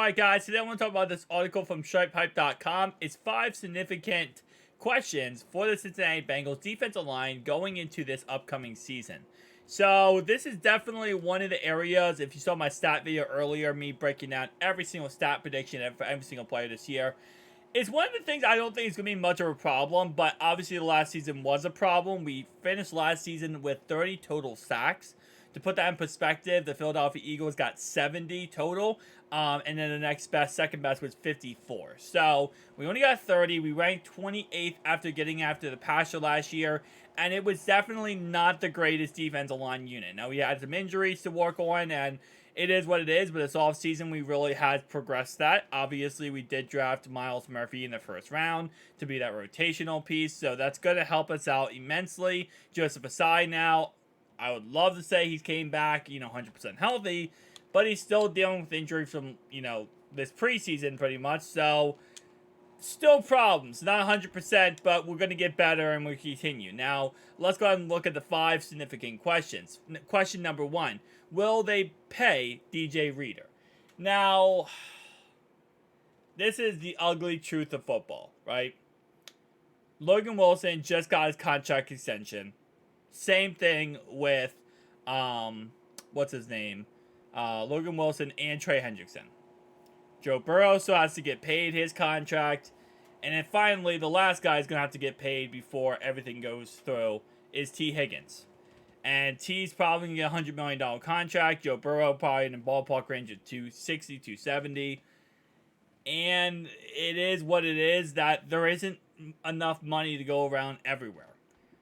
Alright guys, today I want to talk about this article from StripeHype.com. It's 5 significant questions for the Cincinnati Bengals defensive line going into this upcoming season. So this is definitely one of the areas, if you saw my stat video earlier, me breaking down every single stat prediction for every single player this year. It's one of the things I don't think is going to be much of a problem, but obviously the last season was a problem. We finished last season with 30 total sacks. To put that in perspective, the Philadelphia Eagles got 70 total, and then the next best, second best, was 54. So we only got 30. We ranked 28th after getting after the passer last year, and it was definitely not the greatest defensive line unit. Now, we had some injuries to work on, and it is what it is, but this offseason, we really had progressed that. Obviously, we did draft Myles Murphy in the first round to be that rotational piece, so that's going to help us out immensely. Joseph Asai now, I would love to say he's came back, 100% healthy, but he's still dealing with injury from, this preseason pretty much. So, still problems. Not 100%, but we're going to get better and we'll continue. Now, let's go ahead and look at the 5 significant questions. Question number 1, will they pay DJ Reader? Now, this is the ugly truth of football, right? Logan Wilson just got his contract extension. Same thing with, what's his name? Logan Wilson and Trey Hendrickson. Joe Burrow still has to get paid his contract. And then finally, the last guy is going to have to get paid before everything goes through is T. Higgins. And T's probably going to get a $100 million contract. Joe Burrow probably in the ballpark range of 260, 270. And it is what it is that there isn't enough money to go around everywhere.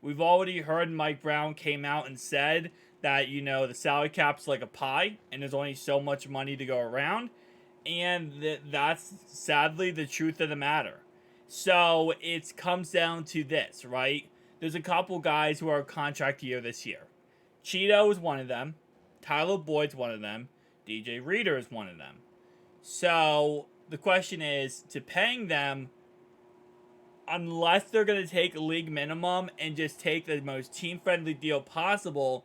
We've already heard Mike Brown came out and said that, the salary cap's like a pie and there's only so much money to go around. And that's sadly the truth of the matter. So it comes down to this, right? There's a couple guys who are contract year this year. Cheeto is one of them. Tyler Boyd's one of them. DJ Reader is one of them. So the question is, to paying them, unless they're going to take a league minimum and just take the most team-friendly deal possible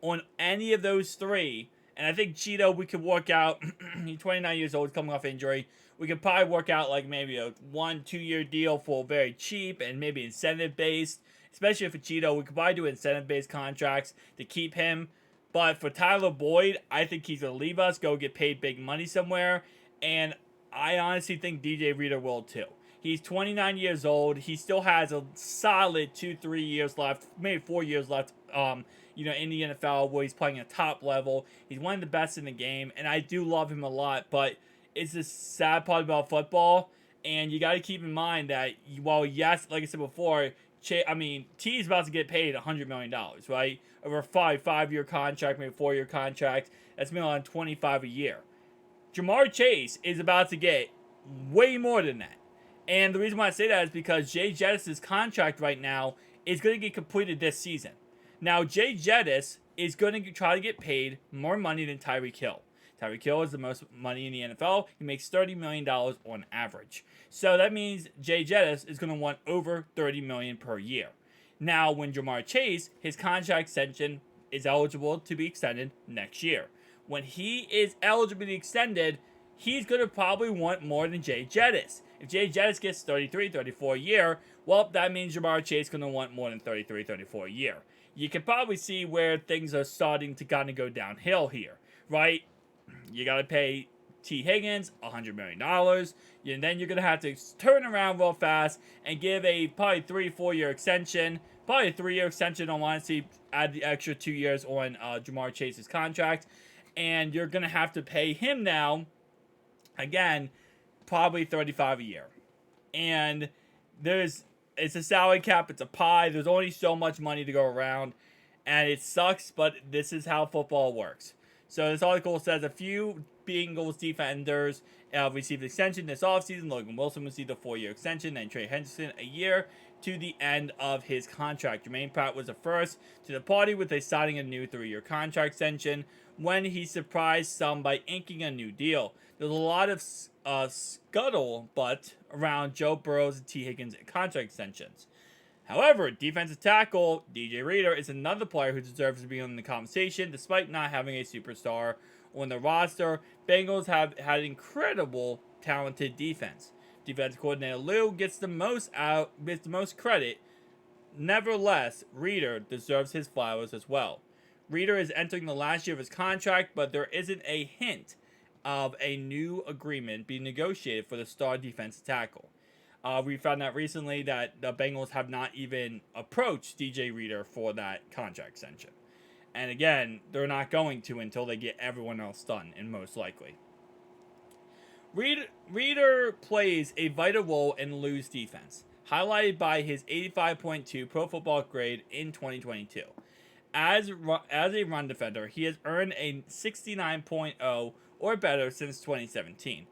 on any of those 3, and I think Cheeto, we could work out, he's 29 years old, coming off injury, we could probably work out like maybe a 1-2 year deal for very cheap and maybe incentive-based, especially for Cheeto, we could probably do incentive-based contracts to keep him, but for Tyler Boyd, I think he's going to leave us, go get paid big money somewhere, and I honestly think DJ Reader will too. He's 29 years old. He still has a solid 2-3 years left, maybe 4 years left, in the NFL where he's playing at top level. He's one of the best in the game, and I do love him a lot, but it's the sad part about football, and you got to keep in mind that, while yes, like I said before, T is about to get paid $100 million, right? Over a 5-year contract, maybe 4-year contract. That's $125 million a year. Jamar Chase is about to get way more than that. And the reason why I say that is because Jay Jettis' contract right now is going to get completed this season. Now, Jay Jettis is going to try to get paid more money than Tyreek Hill. Tyreek Hill is the most money in the NFL. He makes $30 million on average. So that means Jay Jettis is going to want over $30 million per year. Now, when Jamar Chase, his contract extension is eligible to be extended next year. When he is eligible to be extended, he's going to probably want more than Jay Jettis. If Jay Jettis gets 33, 34 a year, well, that means Jamar Chase is going to want more than 33, 34 a year. You can probably see where things are starting to kind of go downhill here, right? You got to pay T. Higgins $100 million, and then you're going to have to turn around real fast and give a probably 3-4 year extension, probably a 3-year extension on honestly, add the extra 2 years on Jamar Chase's contract, and you're going to have to pay him now, again, probably $35 a year. And it's a salary cap, it's a pie, there's only so much money to go around, and it sucks, but this is how football works. So this article says a few Bengals defenders received extension this offseason. Logan Wilson received a 4-year extension, and Trey Hendrickson a year to the end of his contract. Jermaine Pratt was the first to the party with signing a new 3-year contract extension when he surprised some by inking a new deal. There's a lot of scuttlebutt around Joe Burrow's and T. Higgins contract extensions. However, defensive tackle DJ Reader is another player who deserves to be in the conversation despite not having a superstar on the roster. Bengals have had incredible talented defense. Defense coordinator Lou gets the most credit. Nevertheless, Reeder deserves his flowers as well. Reeder is entering the last year of his contract, but there isn't a hint of a new agreement being negotiated for the star defensive tackle. We found out recently that the Bengals have not even approached DJ Reeder for that contract extension. And again, they're not going to until they get everyone else done, and most likely. Reeder plays a vital role in Lou's defense, highlighted by his 85.2 Pro Football grade in 2022. As a run defender, he has earned a 69.0 or better since 2017.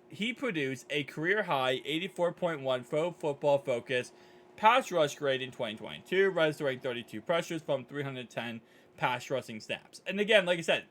He produced a career-high 84.1 Pro Football Focus pass rush grade in 2022, registering 32 pressures from 310 pass rushing snaps. And again, like I said,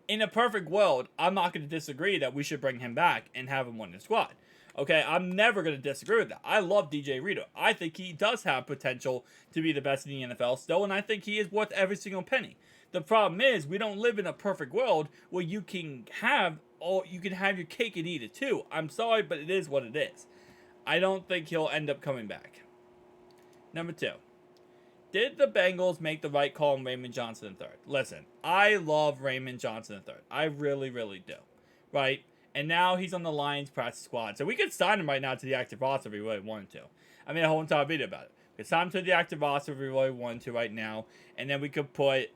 in a perfect world, I'm not going to disagree that we should bring him back and have him on the squad. Okay, I'm never going to disagree with that. I love DJ Reeder. I think he does have potential to be the best in the NFL still, and I think he is worth every single penny. The problem is, we don't live in a perfect world where you can have your cake and eat it too. I'm sorry, but it is what it is. I don't think he'll end up coming back. Number 2. Did the Bengals make the right call on Raymond Johnson III? Listen, I love Raymond Johnson III. I really, really do. Right? And now he's on the Lions practice squad. So we could sign him right now to the active roster if we really wanted to. I made a whole entire video about it. We could sign him to the active roster if we really wanted to right now. And then we could put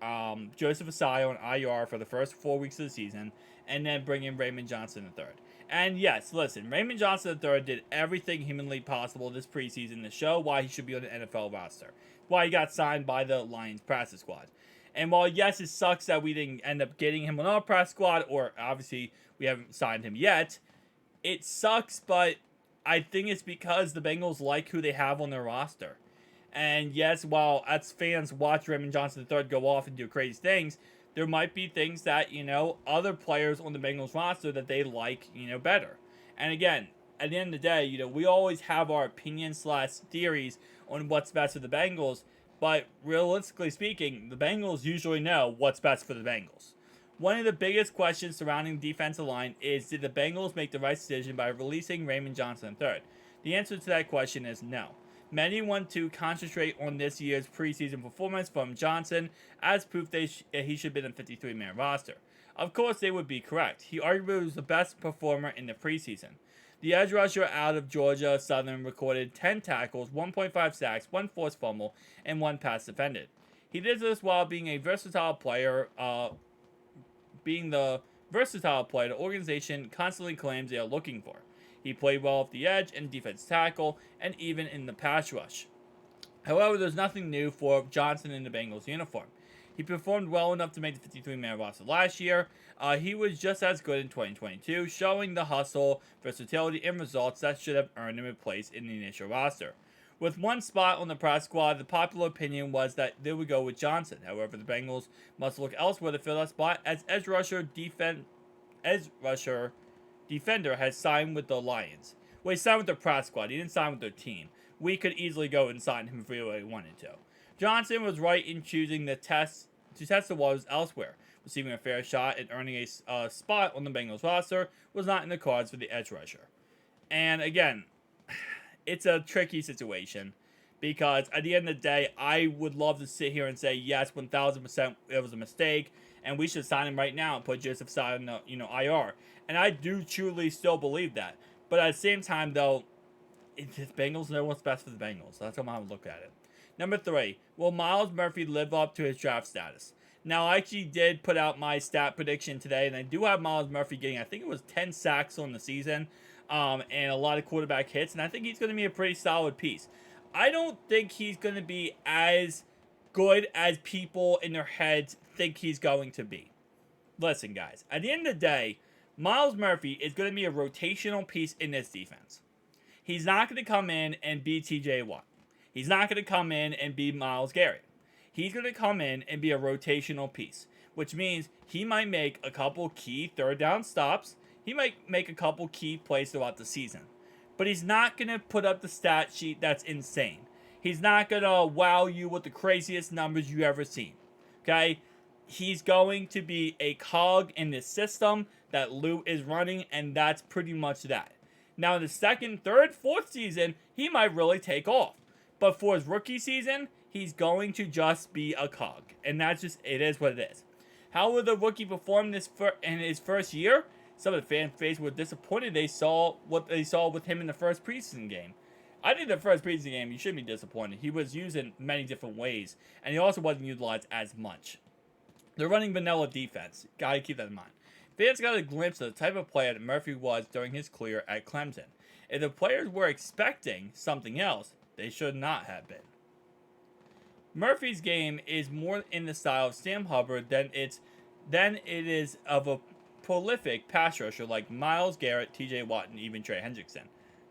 Joseph Asai on IR for the first 4 weeks of the season. And then bring in Raymond Johnson III. And yes, listen, Raymond Johnson III did everything humanly possible this preseason to show why he should be on the NFL roster. Why he got signed by the Lions practice squad. And while, yes, it sucks that we didn't end up getting him on our practice squad, or obviously we haven't signed him yet, it sucks, but I think it's because the Bengals like who they have on their roster. And yes, while as fans watch Raymond Johnson III go off and do crazy things, there might be things that, other players on the Bengals roster that they like, better. And again, at the end of the day, we always have our opinions/theories on what's best for the Bengals, but realistically speaking, the Bengals usually know what's best for the Bengals. One of the biggest questions surrounding the defensive line is, did the Bengals make the right decision by releasing Raymond Johnson III? The answer to that question is no. Many want to concentrate on this year's preseason performance from Johnson as proof he should be in the 53-man roster. Of course, they would be correct. He arguably was the best performer in the preseason. The edge rusher out of Georgia Southern recorded 10 tackles, 1.5 sacks, 1 forced fumble, and 1 pass defended. He did this while being a versatile player, the organization constantly claims they are looking for. He played well off the edge and defense tackle, and even in the pass rush. However, there's nothing new for Johnson in the Bengals uniform. He performed well enough to make the 53-man roster last year. He was just as good in 2022, showing the hustle, versatility, and results that should have earned him a place in the initial roster. With one spot on the practice squad, the popular opinion was that they would go with Johnson. However, the Bengals must look elsewhere to fill that spot, as edge rusher defender has signed with the Lions. Well, he signed with the practice squad. He didn't sign with their team. We could easily go and sign him if we really wanted to. Johnson was right in choosing to test the waters elsewhere. Receiving a fair shot and earning a spot on the Bengals roster was not in the cards for the edge rusher. And again, it's a tricky situation because at the end of the day, I would love to sit here and say, yes, 1,000% it was a mistake, and we should sign him right now and put Joseph Asai on the IR. And I do truly still believe that. But at the same time, though, the Bengals know what's best for the Bengals. That's how I would look at it. Number 3, will Myles Murphy live up to his draft status? Now, I actually did put out my stat prediction today, and I do have Myles Murphy getting, I think it was 10 sacks on the season, and a lot of quarterback hits, and I think he's going to be a pretty solid piece. I don't think he's going to be as good as people in their heads think he's going to be. Listen, guys, at the end of the day, Myles Murphy is going to be a rotational piece in this defense. He's not going to come in and be TJ Watt. He's not going to come in and be Myles Garrett. He's going to come in and be a rotational piece, which means he might make a couple key third down stops. He might make a couple key plays throughout the season. But he's not going to put up the stat sheet that's insane. He's not going to wow you with the craziest numbers you've ever seen. Okay? he's going to be a cog in the system that Lou is running, and that's pretty much that. Now, in the second, third, fourth season, he might really take off. But for his rookie season, he's going to just be a cog. And that's just, it is what it is. How will the rookie perform in his first year? Some of the fan base were disappointed they saw what they saw with him in the first preseason game. I think the first preseason game, you shouldn't be disappointed. He was used in many different ways, and he also wasn't utilized as much. They're running vanilla defense. Gotta keep that in mind. Fans got a glimpse of the type of player that Murphy was during his career at Clemson. If the players were expecting something else, they should not have been. Murphy's game is more in the style of Sam Hubbard than it is of a prolific pass rusher like Myles Garrett, TJ Watt, and even Trey Hendrickson.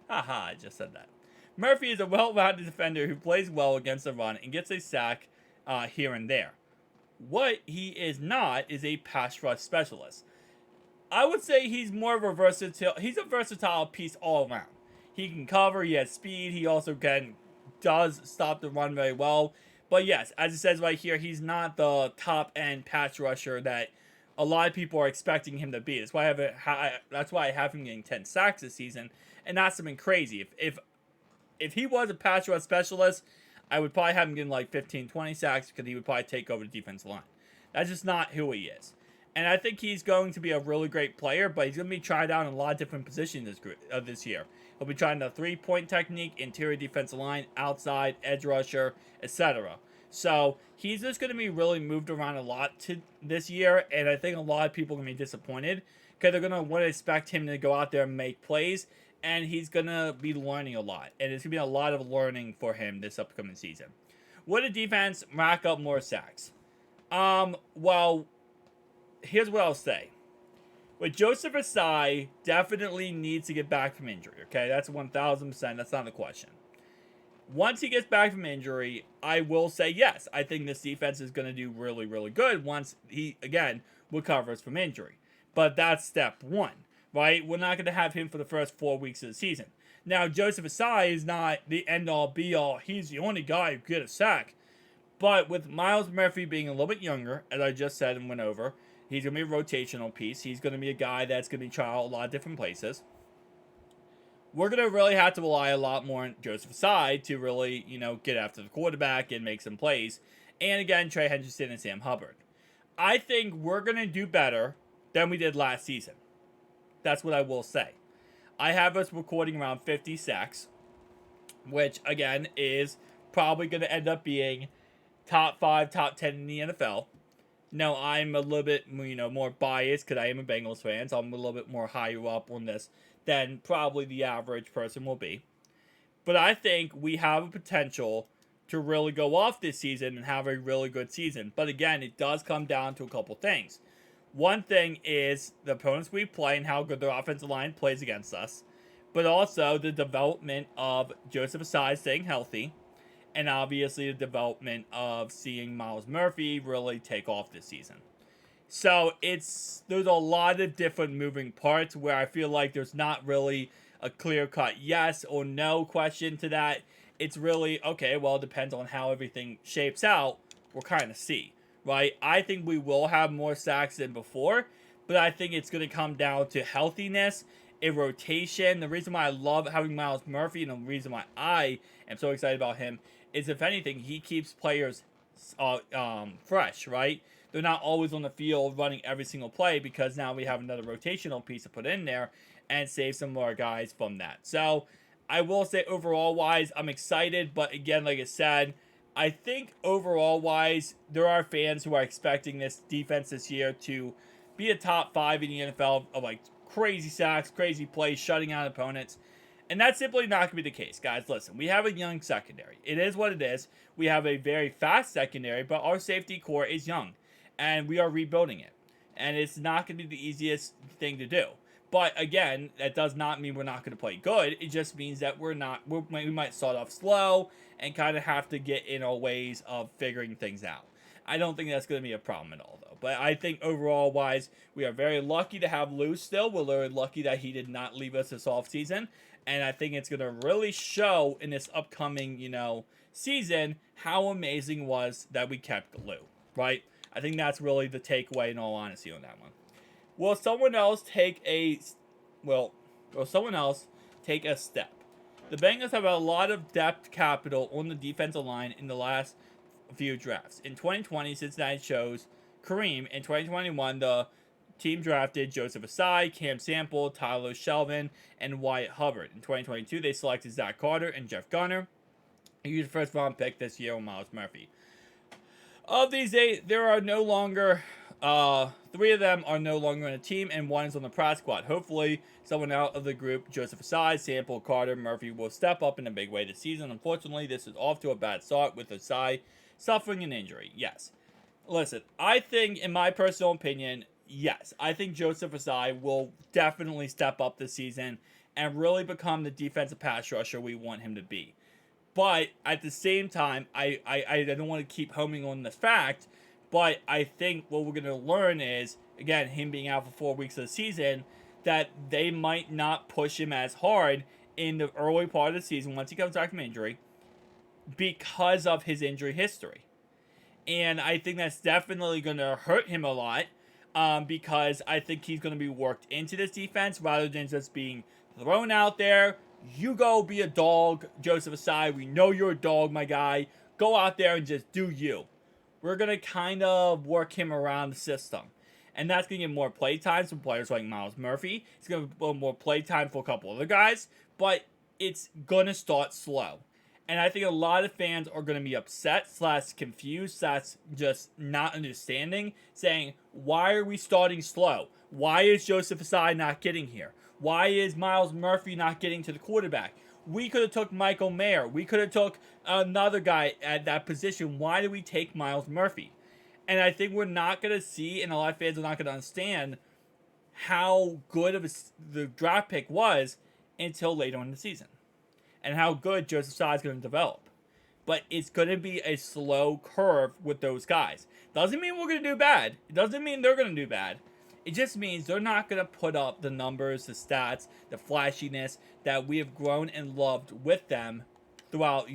Haha, I just said that. Murphy is a well-rounded defender who plays well against the run and gets a sack here and there. What he is not is a pass rush specialist. I would say he's more of a versatile piece all around. He can cover, he has speed, he also does stop the run very well. But yes, as it says right here, he's not the top-end pass rusher that a lot of people are expecting him to be. That's why I have him getting 10 sacks this season, and not something crazy. If he was a pass rush specialist, I would probably have him getting like 15, 20 sacks because he would probably take over the defensive line. That's just not who he is. And I think he's going to be a really great player, but he's going to be tried out in a lot of different positions this year. He'll be trying the three-point technique, interior defensive line, outside, edge rusher, etc. So he's just going to be really moved around a lot this year, and I think a lot of people are going to be disappointed because they're going to want to expect him to go out there and make plays, and he's going to be learning a lot. And it's going to be a lot of learning for him this upcoming season. Would a defense rack up more sacks? Well, here's what I'll say. With Joseph Asai, definitely needs to get back from injury, okay? That's 1,000%. That's not the question. Once he gets back from injury, I will say yes. I think this defense is going to do really, really good once he, again, recovers from injury. But that's step one, right? We're not going to have him for the first 4 weeks of the season. Now, Joseph Asai is not the end-all, be-all. He's the only guy who could get a sack. But with Myles Murphy being a little bit younger, as I just said and went over, he's going to be a rotational piece. He's going to be a guy that's going to be trial a lot of different places. We're going to really have to rely a lot more on Joseph Asai to really, get after the quarterback and make some plays. And again, Trey Hendrickson and Sam Hubbard. I think we're going to do better than we did last season. That's what I will say. I have us recording around 50 sacks, which, again, is probably going to end up being top 5, top 10 in the NFL. No, I'm a little bit, more biased because I am a Bengals fan, so I'm a little bit more higher up on this than probably the average person will be. But I think we have a potential to really go off this season and have a really good season. But again, it does come down to a couple things. One thing is the opponents we play and how good their offensive line plays against us. But also the development of Joseph Asai staying healthy. And obviously the development of seeing Myles Murphy really take off this season. So there's a lot of different moving parts where I feel like there's not really a clear-cut yes or no question to that. It's really, okay, well, it depends on how everything shapes out. We'll kind of see, right? I think we will have more sacks than before, but I think it's going to come down to healthiness, a rotation. The reason why I love having Myles Murphy and the reason why I am so excited about him is, if anything, he keeps players fresh, right? They're not always on the field running every single play because now we have another rotational piece to put in there and save some more guys from that. So I will say overall-wise, I'm excited. But again, like I said, I think overall-wise, there are fans who are expecting this defense this year to be a top 5 in the NFL of like crazy sacks, crazy plays, shutting out opponents. And that's simply not going to be the case, guys. Listen, we have a young secondary. It is what it is. We have a very fast secondary, but our safety core is young. And we are rebuilding it. And it's not going to be the easiest thing to do. But again, that does not mean we're not going to play good. It just means that we might start off slow and kind of have to get in our ways of figuring things out. I don't think that's going to be a problem at all, though. But I think overall-wise, we are very lucky to have Lou still. We're very lucky that he did not leave us this offseason. And I think it's going to really show in this upcoming, season how amazing it was that we kept Lou, right? I think that's really the takeaway in all honesty on that one. Will someone else take a will someone else take a step? The Bengals have a lot of depth capital on the defensive line in the last few drafts. In 2020, Cincinnati chose Kareem. In 2021, the team drafted Joseph Asai, Cam Sample, Tyler Shelvin, and Wyatt Hubbard. In 2022, they selected Zach Carter and Jeff Gunner. He used a first round pick this year on Myles Murphy. Of these 8, there are no longer 3 of them are no longer on a team, and 1 is on the practice squad. Hopefully, someone out of the group, Joseph Asai, Sample, Carter, Murphy, will step up in a big way this season. Unfortunately, this is off to a bad start with Asai suffering an injury. Yes. Listen, I think, in my personal opinion, yes, I think Joseph Asai will definitely step up this season and really become the defensive pass rusher we want him to be. But at the same time, I don't want to keep homing on this fact, but I think what we're going to learn is, again, him being out for 4 weeks of the season, that they might not push him as hard in the early part of the season once he comes back from injury because of his injury history. And I think that's definitely going to hurt him a lot because I think he's going to be worked into this defense rather than just being thrown out there. You go be a dog, Joseph Asai. We know you're a dog, my guy. Go out there and just do you. We're going to kind of work him around the system. And that's going to get more play time from players like Myles Murphy. It's going to get more play time for a couple other guys. But it's going to start slow. And I think a lot of fans are going to be upset / confused / just not understanding, saying, why are we starting slow? Why is Joseph Asai not getting here? Why is Myles Murphy not getting to the quarterback? We could have took Michael Mayer. We could have took another guy at that position. Why did we take Myles Murphy? And I think we're not going to see, and a lot of fans are not going to understand how good of the draft pick was until later in the season. And how good Joseph Asai is going to develop. But it's going to be a slow curve with those guys. Doesn't mean we're going to do bad. It doesn't mean they're going to do bad. It just means they're not going to put up the numbers, the stats, the flashiness that we have grown and loved with them throughout,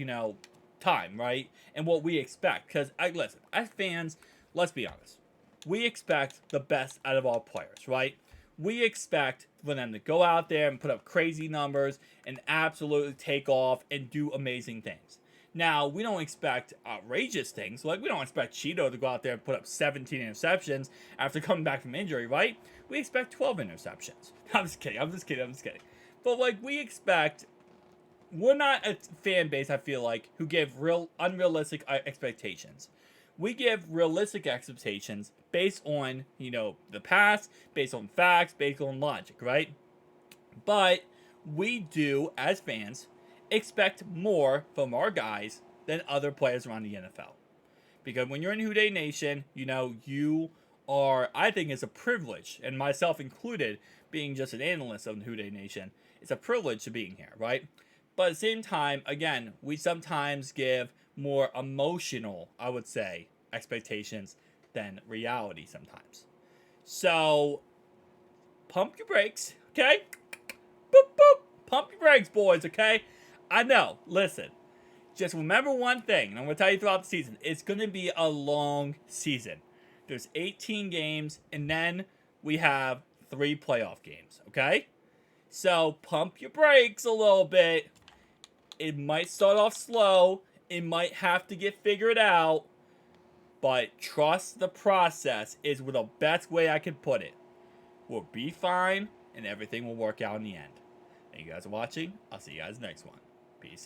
time, right? And what we expect. Because, listen, as fans, let's be honest. We expect the best out of our players, right? We expect for them to go out there and put up crazy numbers and absolutely take off and do amazing things. Now, we don't expect outrageous things. Like, we don't expect Cheeto to go out there and put up 17 interceptions after coming back from injury, right? We expect 12 interceptions. I'm just kidding. But, we expect... We're not a fan base, I feel like, who give unrealistic expectations. We give realistic expectations based on, the past, based on facts, based on logic, right? But we do, as fans, expect more from our guys than other players around the NFL. Because when you're in whodey Nation, you are, I think it's a privilege, and myself included, being just an analyst of the whodey Nation, it's a privilege to being here, right? But at the same time, again, we sometimes give more emotional, I would say, expectations than reality sometimes. So, pump your brakes, okay? Boop, boop. Pump your brakes, boys, okay? I know, listen. Just remember one thing, and I'm going to tell you throughout the season. It's going to be a long season. There's 18 games, and then we have 3 playoff games, okay? So, pump your brakes a little bit. It might start off slow. It might have to get figured out. But trust the process is the best way I can put it. We'll be fine, and everything will work out in the end. Thank you guys for watching. I'll see you guys next one. Peace out.